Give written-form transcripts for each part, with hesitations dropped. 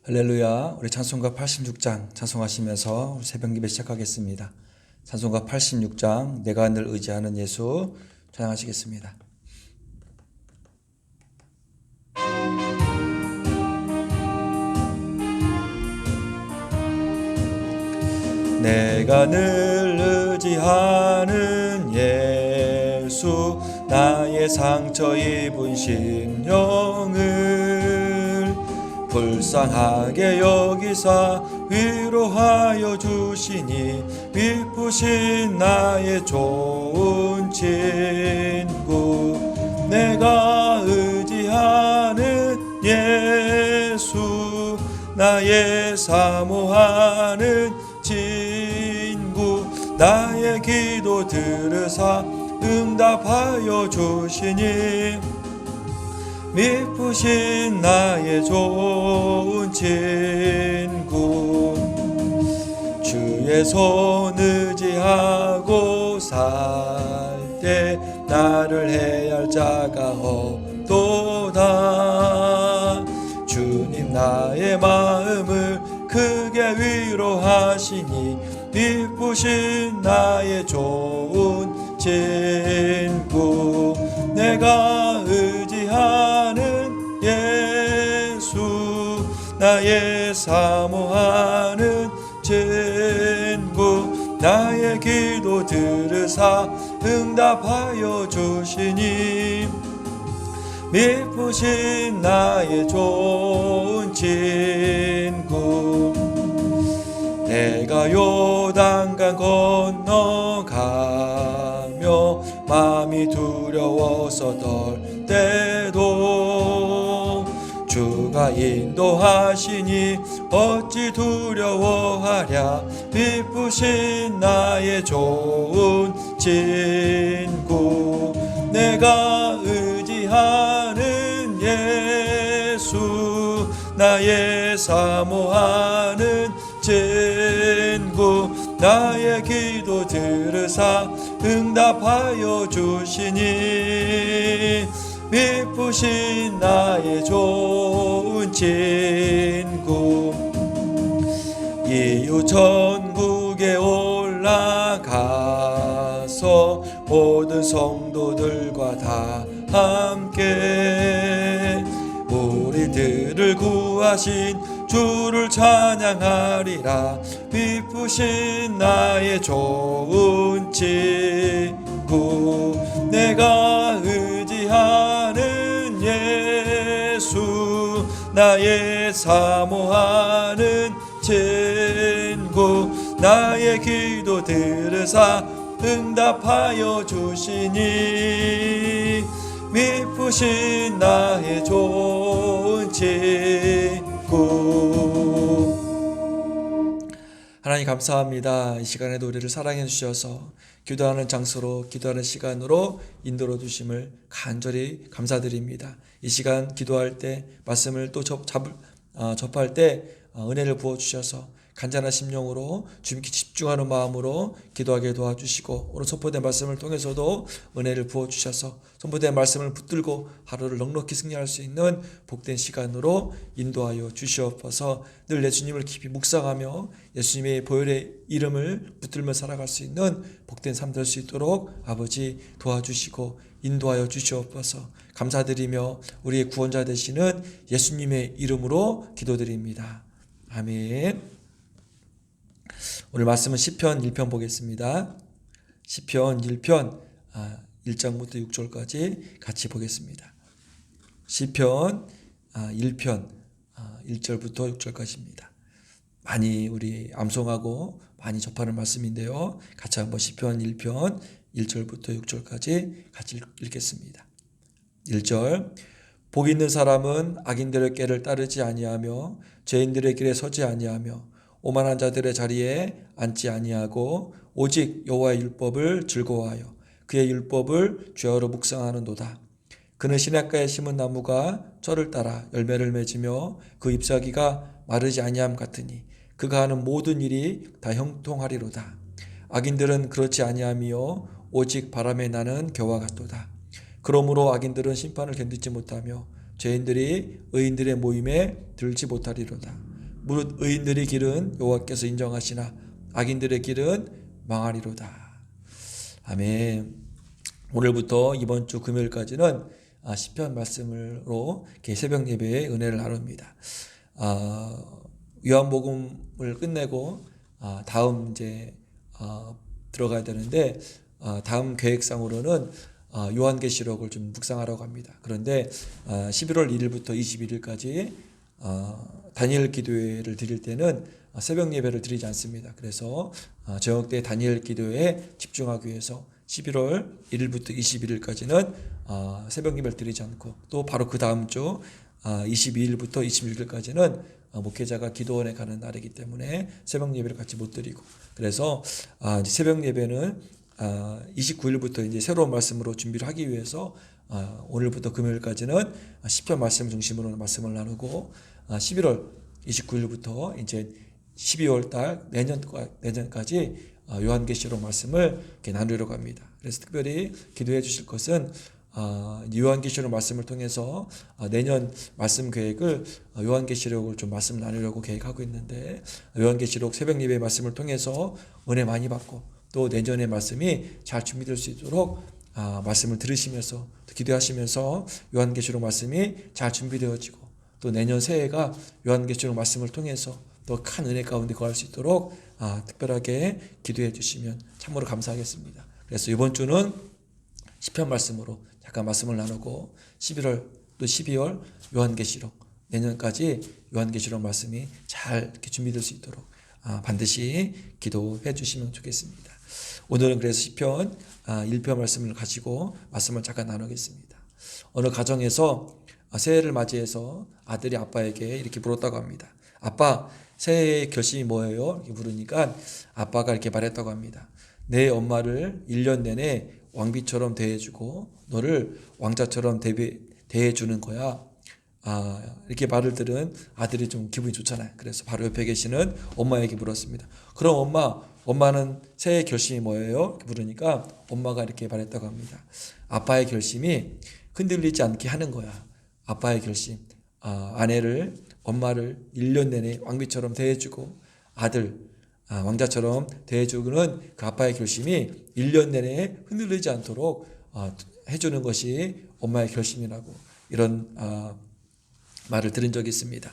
할렐루야. 우리 찬송가 86장 찬송하시면서 우리 새벽 예배 시작하겠습니다. 찬송가 86장 내가 늘 의지하는 예수 찬양하시겠습니다. 내가 늘 의지하는 예수, 나의 상처 입은 심령을 불쌍하게 여기사 위로하여 주시니 미쁘신 나의 좋은 친구. 내가 의지하는 예수, 나의 사모하는 친구. 나의 기도 들으사 응답하여 주시니 미쁘신 나의 좋은 친구. 주의 손 의지하고 살 때 나를 해할 자가 없도다. 주님 나의 마음을 크게 위로하시니 미쁘신 나의 좋은 친구. 내가 의지하는 예수, 나의 사모하는 친구. 나의 기도 들으사 응답하여 주시니 미쁘신 나의 좋은 친구. 내가 요단강 건너가며 마음이 두려워서 떨 때도 주가 인도하시니 어찌 두려워하랴. 미쁘신 나의 좋은 친구. 내가 의지하는 예수, 나의 사모하는 친구. 나의 기도 들으사 응답하여 주시니 미쁘신 나의 좋은 친구. 이후 천국에 올라가서 모든 성도들과 다 함께 우리들을 구하신 주를 찬양하리라. 미쁘신 나의 좋은 친구. 내가 의지하는 예수, 나의 사모하는 친구. 나의 기도 들으사 응답하여 주시니 미쁘신 나의 좋은 친구. 하나님 감사합니다. 이 시간에도 우리를 사랑해 주셔서 기도하는 장소로, 기도하는 시간으로 인도로 주심을 간절히 감사드립니다. 이 시간 기도할 때, 말씀을 또 접할 때 은혜를 부어주셔서 간절한 심령으로 주님께 집중하는 마음으로 기도하게 도와주시고, 오늘 선포된 말씀을 통해서도 은혜를 부어주셔서 선포된 말씀을 붙들고 하루를 넉넉히 승리할 수 있는 복된 시간으로 인도하여 주시옵소서. 늘 예수님을 깊이 묵상하며 예수님의 보혈의 이름을 붙들며 살아갈 수 있는 복된 삶 될 수 있도록 아버지 도와주시고 인도하여 주시옵소서. 감사드리며 우리의 구원자 되시는 예수님의 이름으로 기도드립니다. 아멘. 오늘 말씀은 시편 1편 보겠습니다. 시편 1편 1장부터 6절까지 같이 보겠습니다. 시편 1편 1절부터 6절까지입니다. 많이 우리 암송하고 많이 접하는 말씀인데요. 같이 한번 시편 1편 1절부터 6절까지 같이 읽겠습니다. 1절. 복 있는 사람은 악인들의 꾀를 따르지 아니하며 죄인들의 길에 서지 아니하며 오만한 자들의 자리에 앉지 아니하고 오직 여호와의 율법을 즐거워하여 그의 율법을 죄어로 묵상하는도다. 그는 시냇가에 심은 나무가 철을 따라 열매를 맺으며 그 잎사귀가 마르지 아니함 같으니 그가 하는 모든 일이 다 형통하리로다. 악인들은 그렇지 아니하며 오직 바람에 나는 겨와 같도다. 그러므로 악인들은 심판을 견디지 못하며 죄인들이 의인들의 모임에 들지 못하리로다. 무릇 의인들의 길은 여호와께서 인정하시나 악인들의 길은 망하리로다. 아멘. 오늘부터 이번 주 금요일까지는 시편 말씀으로 새벽 예배의 은혜를 나눕니다. 요한복음을 끝내고 다음 이제 들어가야 되는데 다음 계획상으로는 요한계시록을 좀 묵상하라고 합니다. 그런데 11월 1일부터 21일까지 다니엘 기도회를 드릴 때는 새벽 예배를 드리지 않습니다. 그래서 저녁 때 다니엘 기도회에 집중하기 위해서 11월 1일부터 21일까지는 새벽 예배를 드리지 않고 또 바로 그 다음 주 22일부터 26일까지는 목회자가 기도원에 가는 날이기 때문에 새벽 예배를 같이 못 드리고 그래서 이제 새벽 예배는 29일부터 이제 새로운 말씀으로 준비를 하기 위해서 오늘부터 금요일까지는 시편 말씀 중심으로 말씀을 나누고 11월 29일부터 이제 12월 달 내년까지 요한계시록 말씀을 이렇게 나누려고 합니다. 그래서 특별히 기도해 주실 것은 요한계시록 말씀을 통해서 내년 말씀 계획을 요한계시록을 좀 말씀 나누려고 계획하고 있는데 요한계시록 새벽 예배 말씀을 통해서 은혜 많이 받고 또 내년의 말씀이 잘 준비될 수 있도록 말씀을 들으시면서 기도하시면서 요한계시록 말씀이 잘 준비되어지고 또 내년 새해가 요한계시록 말씀을 통해서 더 큰 은혜 가운데 거할 수 있도록 특별하게 기도해 주시면 참으로 감사하겠습니다. 그래서 이번 주는 시편 말씀으로 잠깐 말씀을 나누고 11월 또 12월 요한계시록 내년까지 요한계시록 말씀이 잘 이렇게 준비될 수 있도록 반드시 기도해 주시면 좋겠습니다. 오늘은 그래서 시편 1편 말씀을 가지고 말씀을 잠깐 나누겠습니다. 어느 가정에서 새해를 맞이해서 아들이 아빠에게 이렇게 물었다고 합니다. 아빠, 새해의 결심이 뭐예요? 이렇게 물으니까 아빠가 이렇게 말했다고 합니다. 내 엄마를 1년 내내 왕비처럼 대해주고 너를 왕자처럼 대해주는 거야. 이렇게 말을 들은 아들이 좀 기분이 좋잖아요. 그래서 바로 옆에 계시는 엄마에게 물었습니다. 그럼 엄마는 새해 결심이 뭐예요? 이렇게 물으니까 엄마가 이렇게 말했다고 합니다. 아빠의 결심이 흔들리지 않게 하는 거야. 아빠의 결심. 엄마를 1년 내내 왕비처럼 대해주고 아들 왕자처럼 대해주는 그 아빠의 결심이 1년 내내 흔들리지 않도록 해주는 것이 엄마의 결심이라고 이런 말을 들은 적이 있습니다.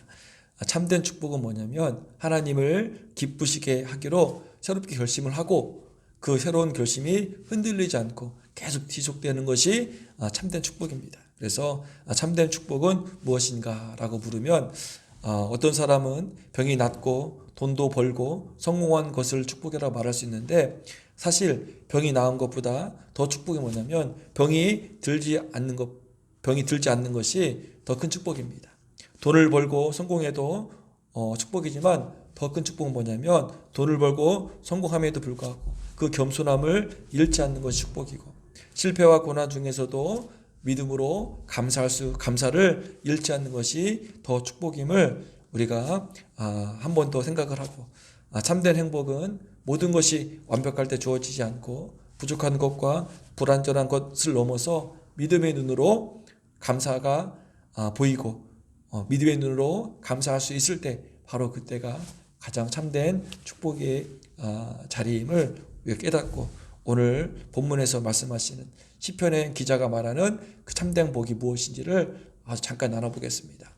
참된 축복은 뭐냐면 하나님을 기쁘시게 하기로 새롭게 결심을 하고 그 새로운 결심이 흔들리지 않고 계속 지속되는 것이 참된 축복입니다. 그래서 참된 축복은 무엇인가라고 물으면 어떤 사람은 병이 낫고 돈도 벌고 성공한 것을 축복이라고 말할 수 있는데 사실 병이 나은 것보다 더 축복이 뭐냐면 병이 들지 않는 것이 더 큰 축복입니다. 돈을 벌고 성공해도 축복이지만 더 큰 축복은 뭐냐면 돈을 벌고 성공함에도 불구하고 그 겸손함을 잃지 않는 것이 축복이고 실패와 고난 중에서도 믿음으로 감사를 잃지 않는 것이 더 축복임을 우리가 한 번 더 생각을 하고 참된 행복은 모든 것이 완벽할 때 주어지지 않고 부족한 것과 불완전한 것을 넘어서 믿음의 눈으로 감사가 보이고 믿음의 눈으로 감사할 수 있을 때 바로 그때가 가장 참된 축복의 자리임을 우리가 깨닫고 오늘 본문에서 말씀하시는 시편의 기자가 말하는 그 참된 복이 무엇인지를 아주 잠깐 나눠보겠습니다.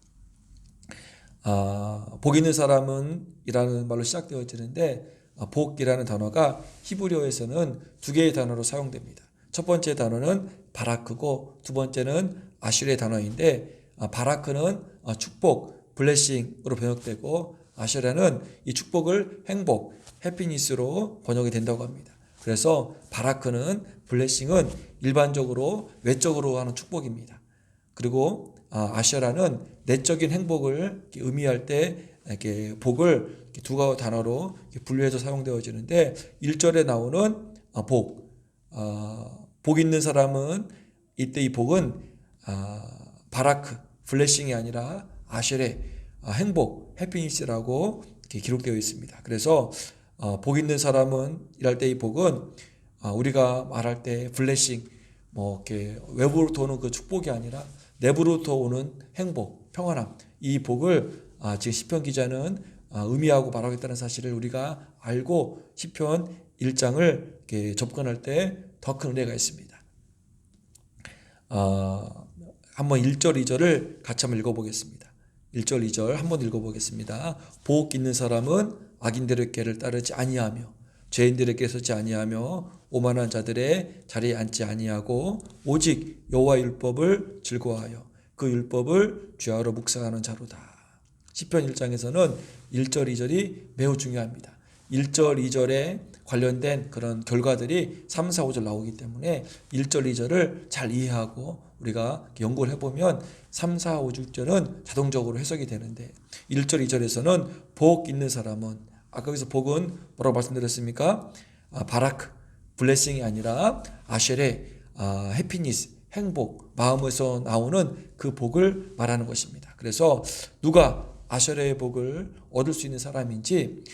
복 있는 사람은 이라는 말로 시작되어지는데 복이라는 단어가 히브리어에서는 두 개의 단어로 사용됩니다. 첫 번째 단어는 바라크고 두 번째는 아슐의 단어인데 바라크는 축복, 블레싱으로 번역되고 아슐에는 이 축복을 행복, 해피니스로 번역이 된다고 합니다. 그래서 바라크는 블레싱은 일반적으로 외적으로 하는 축복입니다. 그리고 아셔라는 내적인 행복을 의미할 때 이렇게 복을 두 단어로 분류해서 사용되어지는데 1절에 나오는 복 있는 사람은 이때 이 복은 바라크, 블레싱이 아니라 아쉘의 행복, 해피니스라고 이렇게 기록되어 있습니다. 그래서 복 있는 사람은 일할 때 이 복은 우리가 말할 때 블레싱 이렇게 외부로부터 오는 그 축복이 아니라 내부로부터 오는 행복, 평안함 이 복을 지금 시편 기자는 의미하고 말하겠다는 사실을 우리가 알고 시편 1장을 접근할 때 더 큰 은혜가 있습니다. 한번 1절 2절을 같이 한번 읽어보겠습니다. 1절 2절 한번 읽어보겠습니다. 복 있는 사람은 악인들의 꾀를 따르지 아니하며 죄인들의 꾀에 서지 아니하며 오만한 자들의 자리에 앉지 아니하고 오직 여호와의 율법을 즐거워하여 그 율법을 주야로 묵상하는 자로다. 시편 1장에서는 1절 2절이 매우 중요합니다. 1절 2절에 관련된 그런 결과들이 3, 4, 5절 나오기 때문에 1절 2절을 잘 이해하고 우리가 연구를 해보면 3, 4, 5, 6절은 자동적으로 해석이 되는데 1절 2절에서는 복 있는 사람은 아까 여기서 복은 뭐라고 말씀드렸습니까? 바라크, 블레싱이 아니라 아쉐레, 해피니스, 행복, 마음에서 나오는 그 복을 말하는 것입니다. 그래서 누가 아쉐레의 복을 얻을 수 있는 사람인지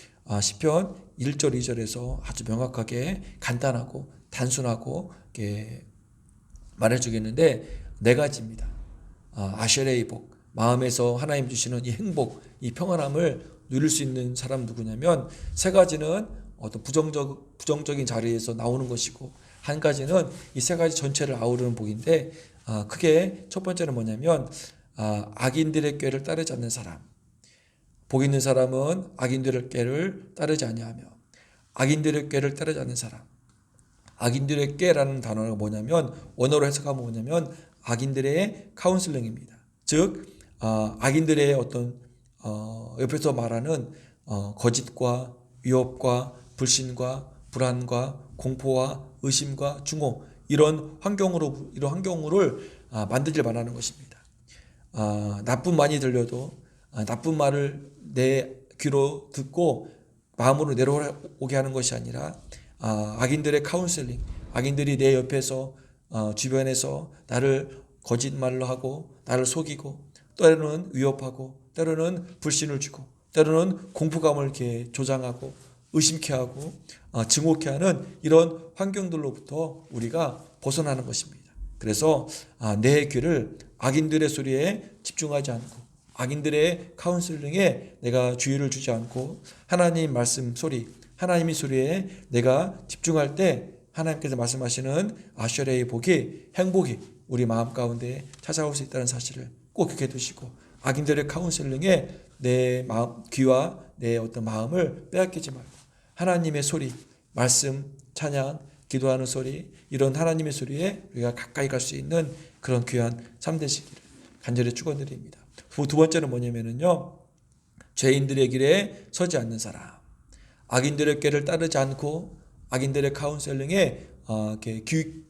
시편 1절 2절에서 아주 명확하게 간단하고 단순하고 이렇게 말해주겠는데 네 가지입니다. 아쉐레의 복, 마음에서 하나님 주시는 이 행복, 이 평안함을 누릴 수 있는 사람 누구냐면 세 가지는 어떤 부정적인 자리에서 나오는 것이고 한 가지는 이 세 가지 전체를 아우르는 복인데 크게 첫 번째는 뭐냐면 악인들의 꾀를 따르지 않는 사람. 복 있는 사람은 악인들의 꾀를 따르지 아니하며 악인들의 꾀를 따르지 않는 사람. 악인들의 꾀라는 단어가 뭐냐면 원어로 해석하면 뭐냐면 악인들의 카운슬링입니다. 즉 악인들의 어떤 옆에서 말하는 거짓과 위협과 불신과 불안과 공포와 의심과 중호 이런 환경으로를 만들길 바라는 것입니다. 나쁜 말이 들려도 나쁜 말을 내 귀로 듣고 마음으로 내려오게 하는 것이 아니라 악인들의 카운셀링, 악인들이 내 옆에서 주변에서 나를 거짓말로 하고 나를 속이고 때로는 위협하고 때로는 불신을 주고 때로는 공포감을 이렇게 조장하고 의심케 하고 증오케 하는 이런 환경들로부터 우리가 벗어나는 것입니다. 그래서 내 귀를 악인들의 소리에 집중하지 않고 악인들의 카운슬링에 내가 주의를 주지 않고 하나님 말씀 소리, 하나님의 소리에 내가 집중할 때 하나님께서 말씀하시는 아셔레의 복이 행복이 우리 마음 가운데 찾아올 수 있다는 사실을 꼭 기억해 두시고 악인들의 카운슬링에 내 마음, 귀와 내 어떤 마음을 빼앗기지 말고 하나님의 소리, 말씀, 찬양, 기도하는 소리 이런 하나님의 소리에 우리가 가까이 갈 수 있는 그런 귀한 삶 되시기를 간절히 축원드립니다. 두 번째는 뭐냐면요. 죄인들의 길에 서지 않는 사람. 악인들의 꾀를 따르지 않고 악인들의 카운셀링에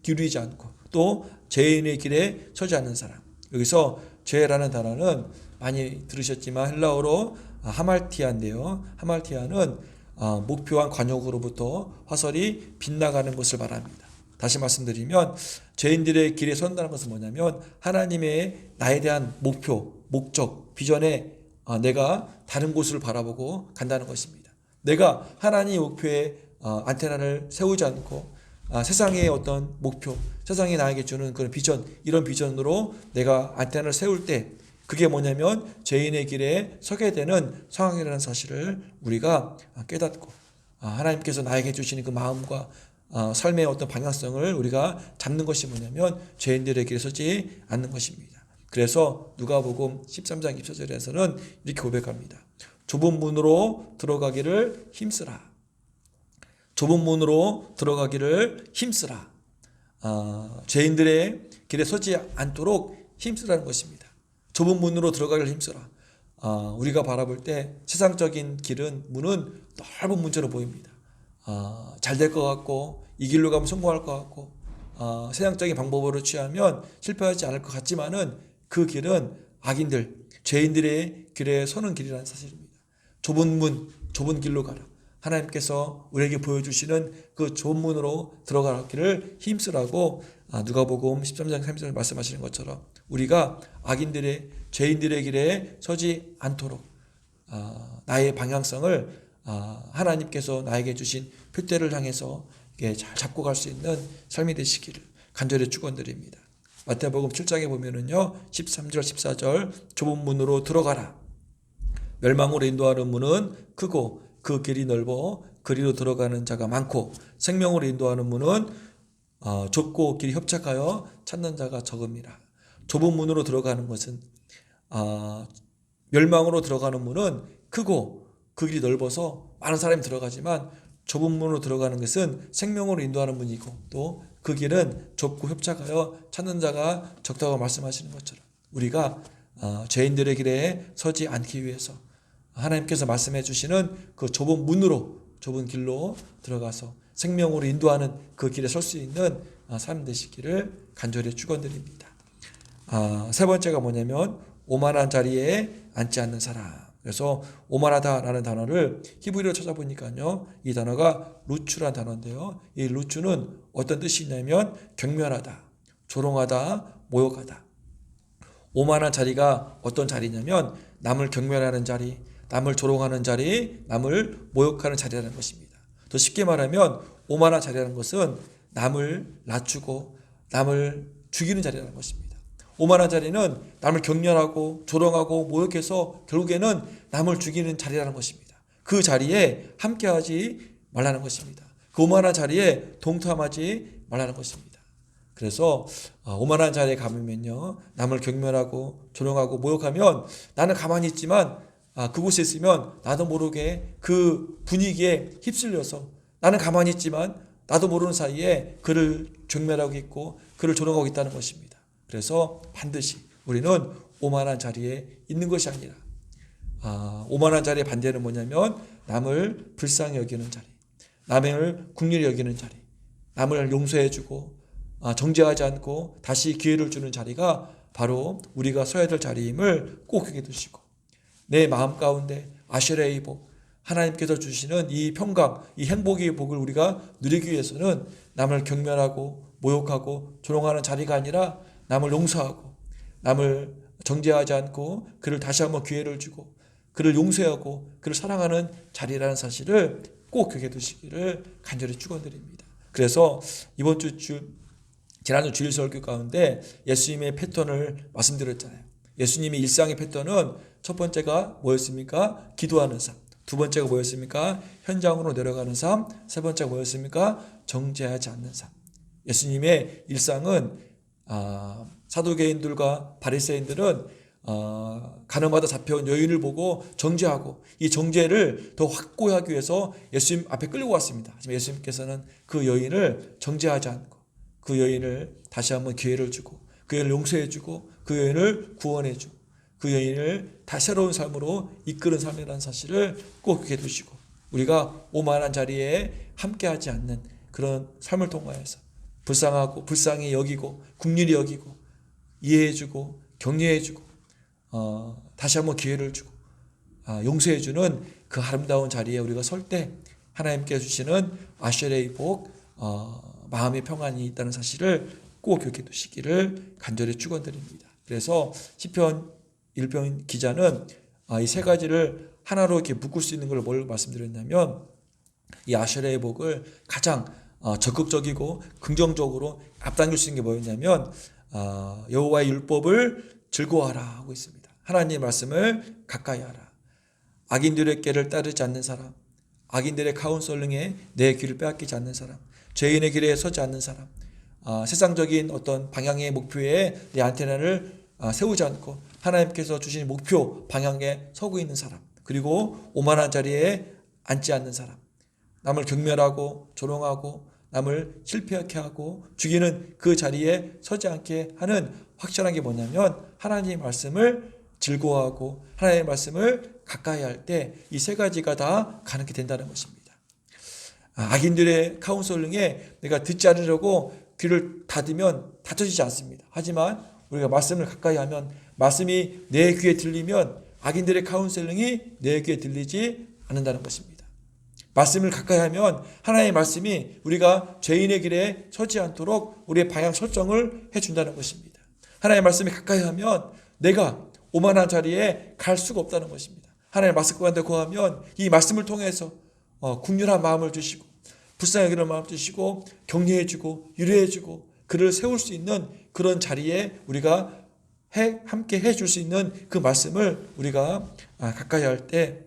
기울이지 않고 또 죄인의 길에 서지 않는 사람. 여기서 죄라는 단어는 많이 들으셨지만 헬라어로 하말티아인데요. 하말티아는 목표한 관역으로부터 화살이 빗나가는 것을 말합니다. 다시 말씀드리면 죄인들의 길에 선다는 것은 뭐냐면 하나님의 나에 대한 목표, 목적, 비전에 내가 다른 곳을 바라보고 간다는 것입니다. 내가 하나님의 목표에 안테나를 세우지 않고 세상의 어떤 목표, 세상이 나에게 주는 그런 비전, 이런 비전으로 내가 안테나를 세울 때 그게 뭐냐면 죄인의 길에 서게 되는 상황이라는 사실을 우리가 깨닫고 하나님께서 나에게 주시는 그 마음과 삶의 어떤 방향성을 우리가 잡는 것이 뭐냐면 죄인들의 길에 서지 않는 것입니다. 그래서 누가복음 13장 24절에서는 이렇게 고백합니다. 좁은 문으로 들어가기를 힘쓰라. 좁은 문으로 들어가기를 힘쓰라. 죄인들의 길에 서지 않도록 힘쓰라는 것입니다. 좁은 문으로 들어가기를 힘쓰라. 우리가 바라볼 때 세상적인 문은 넓은 문처럼 보입니다. 잘 될 것 같고 이 길로 가면 성공할 것 같고 세상적인 방법으로 취하면 실패하지 않을 것 같지만은 그 길은 악인들, 죄인들의 길에 서는 길이라는 사실입니다. 좁은 문, 좁은 길로 가라. 하나님께서 우리에게 보여주시는 그 좁은 문으로 들어가기를 힘쓰라고 누가복음 13장 3절에 말씀하시는 것처럼 우리가 악인들의 죄인들의 길에 서지 않도록 나의 방향성을 하나님께서 나에게 주신 표대를 향해서 잘 잡고 갈 수 있는 삶이 되시기를 간절히 축원드립니다. 마태복음 7장에 보면은요 13절 14절 좁은 문으로 들어가라. 멸망으로 인도하는 문은 크고 그 길이 넓어 그리로 들어가는 자가 많고 생명으로 인도하는 문은 좁고 길이 협착하여 찾는 자가 적음이라. 좁은 문으로 들어가는 것은 멸망으로 들어가는 문은 크고 그 길이 넓어서 많은 사람이 들어가지만 좁은 문으로 들어가는 것은 생명으로 인도하는 문이고 또 그 길은 좁고 협착하여 찾는 자가 적다고 말씀하시는 것처럼 우리가 죄인들의 길에 서지 않기 위해서 하나님께서 말씀해 주시는 그 좁은 문으로 좁은 길로 들어가서 생명으로 인도하는 그 길에 설 수 있는 삶 되시기를 간절히 축원드립니다. 세 번째가 뭐냐면 오만한 자리에 앉지 않는 사람. 그래서 오만하다라는 단어를 히브리어로 찾아보니까요, 이 단어가 루츠라는 단어인데요, 이 루츠는 어떤 뜻이 있냐면 경멸하다, 조롱하다, 모욕하다. 오만한 자리가 어떤 자리냐면 남을 경멸하는 자리, 남을 조롱하는 자리, 남을 모욕하는 자리라는 것입니다. 더 쉽게 말하면 오만한 자리라는 것은 남을 낮추고 남을 죽이는 자리라는 것입니다. 오만한 자리는 남을 경멸하고 조롱하고 모욕해서 결국에는 남을 죽이는 자리라는 것입니다. 그 자리에 함께하지 말라는 것입니다. 그 오만한 자리에 동참하지 말라는 것입니다. 그래서 오만한 자리에 가면요, 남을 경멸하고 조롱하고 모욕하면 나는 가만히 있지만 그곳에 있으면 나도 모르게 그 분위기에 휩쓸려서 나는 가만히 있지만 나도 모르는 사이에 그를 경멸하고 있고 그를 조롱하고 있다는 것입니다. 그래서 반드시 우리는 오만한 자리에 있는 것이 아니라 오만한 자리의 반대는 뭐냐면 남을 불쌍히 여기는 자리, 남을 긍휼히 여기는 자리, 남을 용서해주고 정죄하지 않고 다시 기회를 주는 자리가 바로 우리가 서야 될 자리임을 꼭 기억해 두시고 내 마음 가운데 아셔레의 복, 하나님께서 주시는 이 평강, 이 행복의 복을 우리가 누리기 위해서는 남을 경멸하고 모욕하고 조롱하는 자리가 아니라 남을 용서하고 남을 정죄하지 않고 그를 다시 한번 기회를 주고 그를 용서하고 그를 사랑하는 자리라는 사실을 꼭 기억해 두시기를 간절히 축원드립니다. 그래서 이번 지난주 주일 설교 가운데 예수님의 패턴을 말씀드렸잖아요. 예수님의 일상의 패턴은 첫 번째가 뭐였습니까? 기도하는 삶. 두 번째가 뭐였습니까? 현장으로 내려가는 삶. 세 번째가 뭐였습니까? 정죄하지 않는 삶. 예수님의 일상은 사두개인들과 바리새인들은 가늠하다 잡혀온 여인을 보고 정죄하고 이 정죄를 더 확고히 하기 위해서 예수님 앞에 끌고 왔습니다. 하지만 예수님께서는 그 여인을 정죄하지 않고 그 여인을 다시 한번 기회를 주고 그 여인을 용서해 주고 그 여인을 구원해 주고 그 여인을 다시 새로운 삶으로 이끄는 삶이라는 사실을 꼭 기억해 두시고 우리가 오만한 자리에 함께하지 않는 그런 삶을 통하여서 불쌍하고 불쌍히 여기고 긍휼히 여기고 이해해주고 격려해주고 다시 한번 기회를 주고 용서해주는 그 아름다운 자리에 우리가 설 때 하나님께 주시는 아셔레의 복, 마음의 평안이 있다는 사실을 꼭 기억해 두시기를 간절히 축원드립니다. 그래서 시편 1편 기자는 이 세 가지를 하나로 이렇게 묶을 수 있는 걸 뭘 말씀드렸냐면 이 아셔레의 복을 가장 적극적이고 긍정적으로 앞당길 수 있는 게 뭐였냐면 여호와의 율법을 즐거워하라 하고 있습니다. 하나님의 말씀을 가까이 하라. 악인들의 길을 따르지 않는 사람, 악인들의 카운셀링에 내 귀를 빼앗기지 않는 사람, 죄인의 길에 서지 않는 사람, 세상적인 어떤 방향의 목표에 내 안테나를 세우지 않고 하나님께서 주신 목표 방향에 서고 있는 사람, 그리고 오만한 자리에 앉지 않는 사람, 남을 경멸하고 조롱하고 남을 실패하게 하고 죽이는 그 자리에 서지 않게 하는 확실한 게 뭐냐면 하나님의 말씀을 즐거워하고 하나님의 말씀을 가까이 할 때 이 세 가지가 다 가능하게 된다는 것입니다. 악인들의 카운셀링에 내가 듣지 않으려고 귀를 닫으면 닫혀지지 않습니다. 하지만 우리가 말씀을 가까이 하면 말씀이 내 귀에 들리면 악인들의 카운셀링이 내 귀에 들리지 않는다는 것입니다. 말씀을 가까이 하면 하나님의 말씀이 우리가 죄인의 길에 서지 않도록 우리의 방향 설정을 해준다는 것입니다. 하나님의 말씀이 가까이 하면 내가 오만한 자리에 갈 수가 없다는 것입니다. 하나님의 말씀 가운데 거하면 이 말씀을 통해서 긍휼한 마음을 주시고 불쌍히 여기는 마음을 주시고 격려해주고 유래해주고 그를 세울 수 있는 그런 자리에 우리가 함께 해줄 수 있는 그 말씀을 우리가 가까이 할 때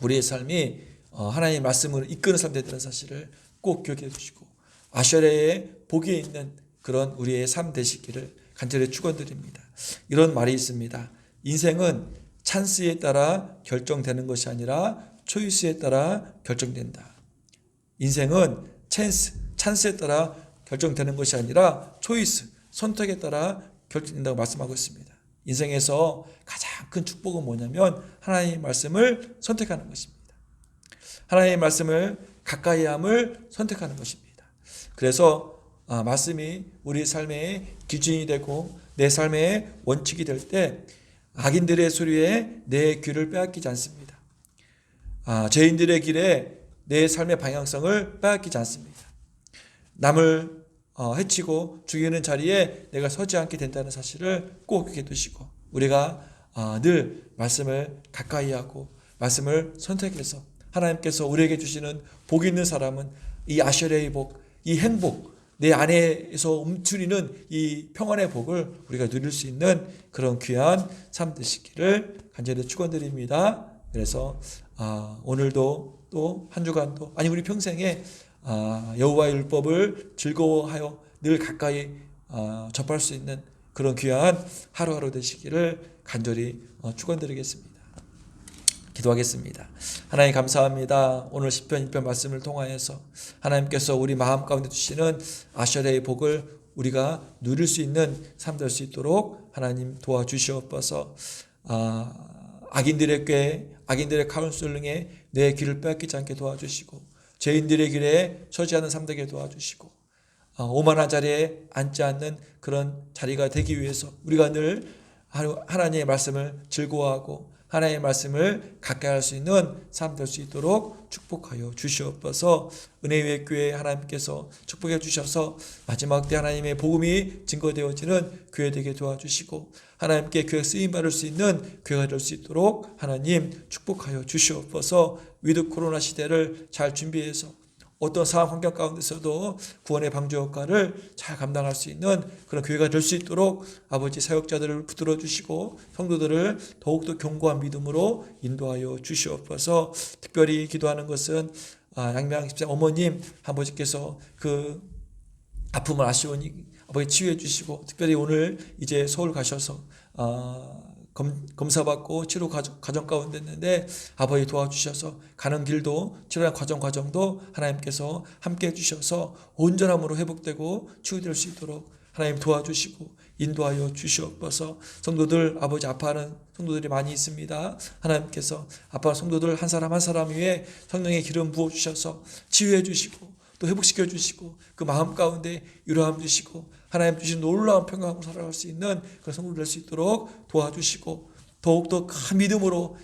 우리의 삶이 하나님의 말씀으로 이끄는 삶 되는 사실을 꼭 기억해 주시고 아셔레의 복이 있는 그런 우리의 삶 되시기를 간절히 축원드립니다. 이런 말이 있습니다. 인생은 찬스에 따라 결정되는 것이 아니라 초이스에 따라 결정된다. 인생은 찬스에 따라 결정되는 것이 아니라 초이스, 선택에 따라 결정된다고 말씀하고 있습니다. 인생에서 가장 큰 축복은 뭐냐면 하나님의 말씀을 선택하는 것입니다. 하나님의 말씀을 가까이 함을 선택하는 것입니다. 그래서 말씀이 우리 삶의 기준이 되고 내 삶의 원칙이 될 때 악인들의 소리에 내 귀를 빼앗기지 않습니다. 죄인들의 길에 내 삶의 방향성을 빼앗기지 않습니다. 남을 해치고 죽이는 자리에 내가 서지 않게 된다는 사실을 꼭 기억해 두시고 우리가 늘 말씀을 가까이 하고 말씀을 선택해서 하나님께서 우리에게 주시는 복 있는 사람은 이 아셔레의 복, 이 행복, 내 안에서 움츠리는 이 평안의 복을 우리가 누릴 수 있는 그런 귀한 삶 되시기를 간절히 축원드립니다. 그래서 오늘도 또 한 주간도 아니 우리 평생에 여호와의 율법을 즐거워하여 늘 가까이 접할 수 있는 그런 귀한 하루하루 되시기를 간절히 축원드리겠습니다. 기도하겠습니다. 하나님 감사합니다. 오늘 시편 1편 말씀을 통하여서 하나님께서 우리 마음 가운데 주시는 아셔레의 복을 우리가 누릴 수 있는 삶 될 수 있도록 하나님 도와주시옵소서. 악인들의 꾀, 악인들의 카운슬링에 내 길을 빼앗기지 않게 도와주시고 죄인들의 길에 서지 않는 삶 되게 도와주시고 오만한 자리에 앉지 않는 그런 자리가 되기 위해서 우리가 늘 하나님의 말씀을 즐거워하고 하나님의 말씀을 가까이 할 수 있는 삶 될 수 있도록 축복하여 주시옵소서. 은혜의 교회 하나님께서 축복해 주셔서 마지막 때 하나님의 복음이 증거되어지는 교회 되게 도와주시고 하나님께 교회 쓰임받을 수 있는 교회가 될 수 있도록 하나님 축복하여 주시옵소서. 위드 코로나 시대를 잘 준비해서 어떤 상황 환경 가운데서도 구원의 방주 역할을 잘 감당할 수 있는 그런 교회가 될 수 있도록 아버지 사역자들을 붙들어 주시고 성도들을 더욱더 견고한 믿음으로 인도하여 주시옵소서. 특별히 기도하는 것은 양명 집사 어머님 아버지께서 그 아픔을 아시오니 아버지 치유해 주시고 특별히 오늘 이제 서울 가셔서 검사받고 치료 과정 가운데 있는데 아버지 도와주셔서 가는 길도 치료한 과정도 하나님께서 함께 해주셔서 온전함으로 회복되고 치유될 수 있도록 하나님 도와주시고 인도하여 주시옵소서. 성도들 아버지 아파하는 성도들이 많이 있습니다. 하나님께서 아파하는 성도들 한 사람 한 사람 위에 성령의 기름 부어주셔서 치유해 주시고 또 회복시켜 주시고 그 마음 가운데 위로함 주시고 하나님 주신 놀라운 평강으로 살아갈 수 있는 그런 성도들 될 수 있도록 도와주시고 더욱더 큰 믿음으로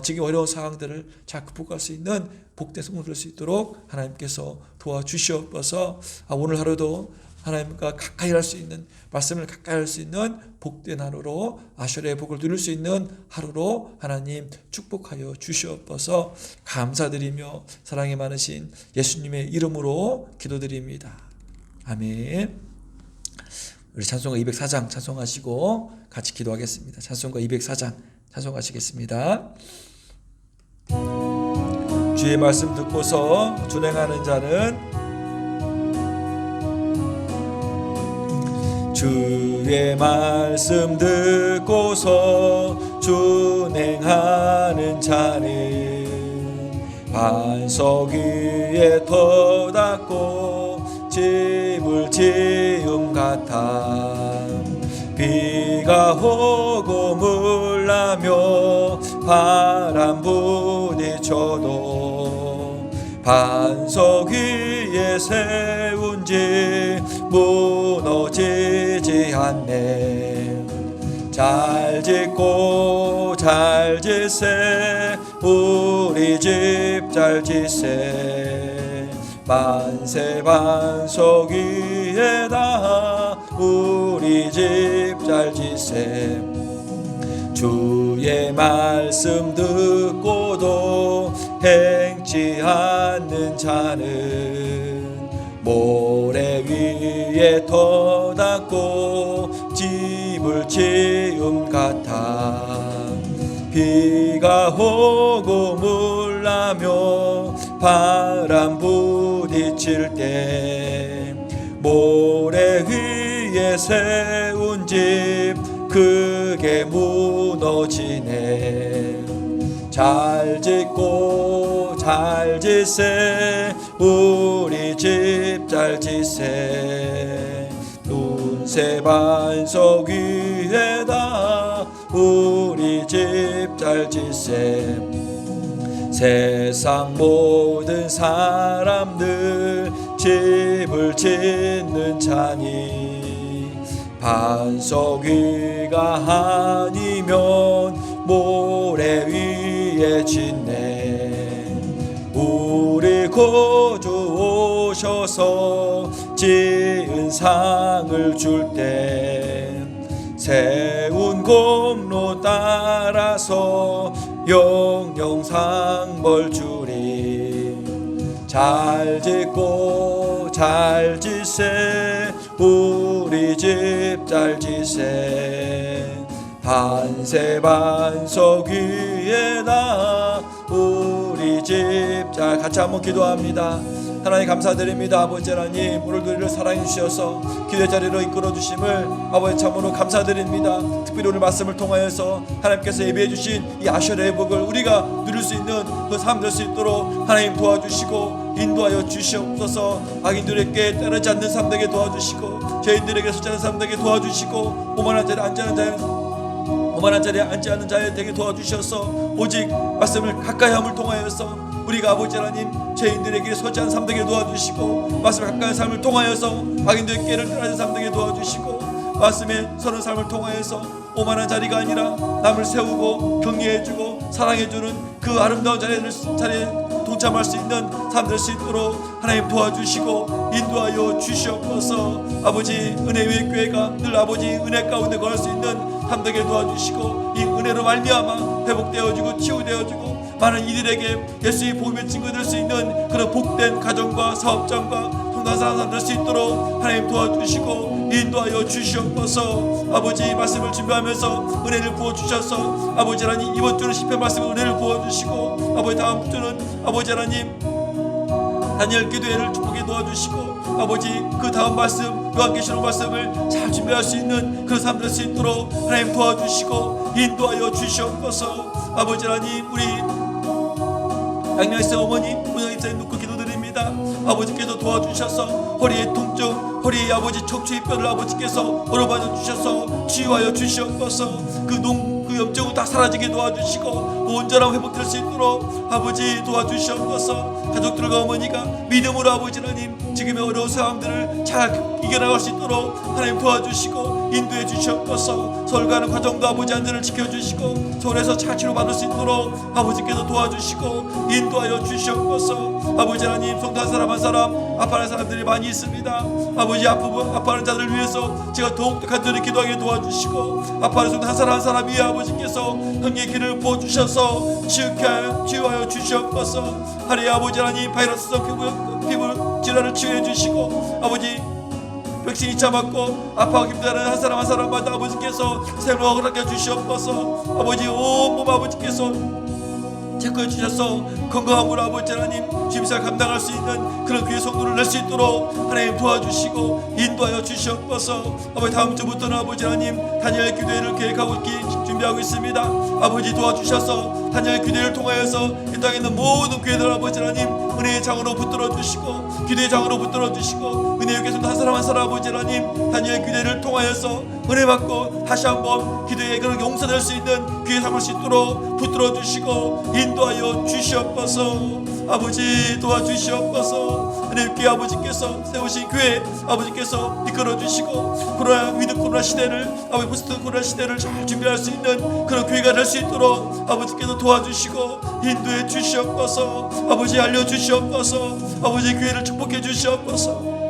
지금 어려운 상황들을 잘 극복할 수 있는 복된 성도들 될 수 있도록 하나님께서 도와주시옵소서. 오늘 하루도 하나님과 가까이 할 수 있는 말씀을 가까이 할 수 있는 복된 하루로 아셔레의 복을 누릴 수 있는 하루로 하나님 축복하여 주시옵소서. 감사드리며 사랑이 많으신 예수님의 이름으로 기도드립니다. 아멘. 우리 찬송가 204장 찬송하시고 같이 기도하겠습니다. 찬송가 204장 찬송하시겠습니다. 주의 말씀 듣고서 준행하는 자는 주의 말씀 듣고서 준행하는 자는 반석 위에 터닫고 집을 지음 같아 비가 오고 물나며 바람 부딪혀도 반석 위에 세운 집 무너지지 않네. 잘 짓고 잘 짓세 우리 집 잘 짓세 만세 반석 위에다 우리 집 잘 짓세. 주의 말씀 듣고도 행치 않는 자는 모래 위에 터닫고 집을 지음 같아 비가 오고 물나며 바람 부딪힐 때 모래 위에 세운 집 크게 무너지네. 잘 짓고 잘 짓세 우리 집 잘 짓세. 눈새 반석 위에다 우리 집 잘 짓세. 세상 모든 사람들 집을 짓는 자니 반석 위가 아니면 모래 위에 짓네. 우리 구주 오셔서 지은 상을 줄 때 세운 공로 따라서 영영 상벌 주리. 잘 짓고 잘 짓세 우리 집 잘 짓세. 한세 반석 위에다 우리 집 잘. 같이 한번 기도합니다. 하나님 감사드립니다. 아버지 하나님, 오늘도 우리를 사랑해 주셔서 기도의 자리로 이끌어 주심을 아버지 참으로 감사드립니다. 특별히 오늘 말씀을 통하여서 하나님께서 예비해 주신 이 아셔레의 복을 우리가 누릴 수 있는 그 삶 될 수 있도록 하나님 도와주시고 인도하여 주시옵소서. 악인들에게 따르지 않는 삶 되게 도와주시고 죄인들에게 속지 않는 삶 되게 도와주시고 오만한 자리에 앉지 않는 자에 되게 도와주셔서 오직 말씀을 가까이 함을 통하여서 우리가 아버지 하나님 죄인들에게 서지 않은 삶 되게 도와주시고 말씀을 가까이 삶을 통하여서 악인들께를 떠나는 삶 되게 도와주시고 말씀에 서는 삶을 통하여서 오만한 자리가 아니라 남을 세우고 격려해주고 사랑해주는 그 아름다운 자리에 동참할 수 있는 삶 될 수 있도록 하나님 도와주시고 인도하여 주시옵소서. 아버지 은혜 위의 교회가 늘 아버지 은혜 가운데 걸을 수 있는 삶 되게 도와주시고 이 은혜로 말미암아 회복되어지고 치유되어지고 많은 이들에게 예수의 복음의 증거 될 수 있는 그런 복된 가정과 사업장과 성당한 사람 될 수 있도록 하나님 도와주시고 인도하여 주시옵소서. 아버지 말씀을 준비하면서 은혜를 부어주셔서 아버지 하나님 이번 주는 시편 말씀을 은혜를 부어주시고 아버지 다음 주는 아버지 하나님 다니엘 기도회를 축복해 도와주시고 아버지 그 다음 말씀 요한계시록 말씀을 잘 준비할 수 있는 그런 삶 될 수 있도록 하나님 도와주시고 인도하여 주시옵소서. 아버지 하나님 우리 양양생 어머니 문영입사님 놓고 기도드립니다. 아버지께서 도와주셔서 허리의 통증 허리의 아버지 척추의 뼈를 아버지께서 오러받아 주셔서 치유하여 주시옵소서. 그 염증을 다 사라지게 도와주시고 온전한 회복될 수 있도록 아버지 도와주시옵소서. 가족들과 어머니가 믿음으로 아버지 하나님 지금의 어려운 상황들을 잘 이겨나갈 수 있도록 하나님 도와주시고 인도해 주시옵소서. 서울 가는 과정도 아버지 안전을 지켜주시고 서울에서 잘 치료받을 수 있도록 아버지께서 도와주시고 인도하여 주시옵소서. 아버지 하나님 성도 한 사람 한 사람 아파하는 사람들이 많이 있습니다. 아버지 아파하는 자들을 위해서 제가 더욱더 간절히 기도하게 도와주시고 아파하는 성도 한 사람 한 사람 위에 아버지께서 형의 길을 부어주셔서 치유하여 주시옵소서. 하루에 아버지 하나님 바이러스성 피부 질환을 치유해 주시고 아버지 백신 2차 맞고 아파하고 힘들어하는 한 사람 한 사람마다 아버지께서 새로 허락해 주시옵소서. 아버지 온몸 아버지께서 체크해 주셔서 건강함으로 아버지 하나님 주임살 감당할 수 있는 그런 귀의 성도를 낼 수 있도록 하나님 도와주시고 인도하여 주시옵소서. 아버지 다음 주부터는 아버지 하나님 다니엘 기도회를 계획하고 준비하고 있습니다. 아버지 도와주셔서 다니엘 기도회를 통하여서 이 땅에 있는 모든 교회들 아버지 하나님 은혜의 장으로 붙들어 주시고 기도의 장으로 붙들어 주시고 은혜의 교회에서 한 사람 한 사람 아버지 하나님 다니엘 기도회를 통하여서 은혜 받고 다시 한번 기도의 그런 용서될 수 있는 귀에 삼을 수 있도록 붙들어 주시고 인도하여 주시옵소서. 아버지 도와주시옵소서. 은혜의 아버지께서 세우신 교회 아버지께서 이끌어 주시고 코로나 시대를 아버지 포스트 코로나 시대를 잘 준비할 수 있는 그런 교회가 될 수 있도록 아버지께서 도와주시고 인도해 주시옵소서. 아버지 알려 주시옵소서. 아버지 교회를 축복해 주시옵소서.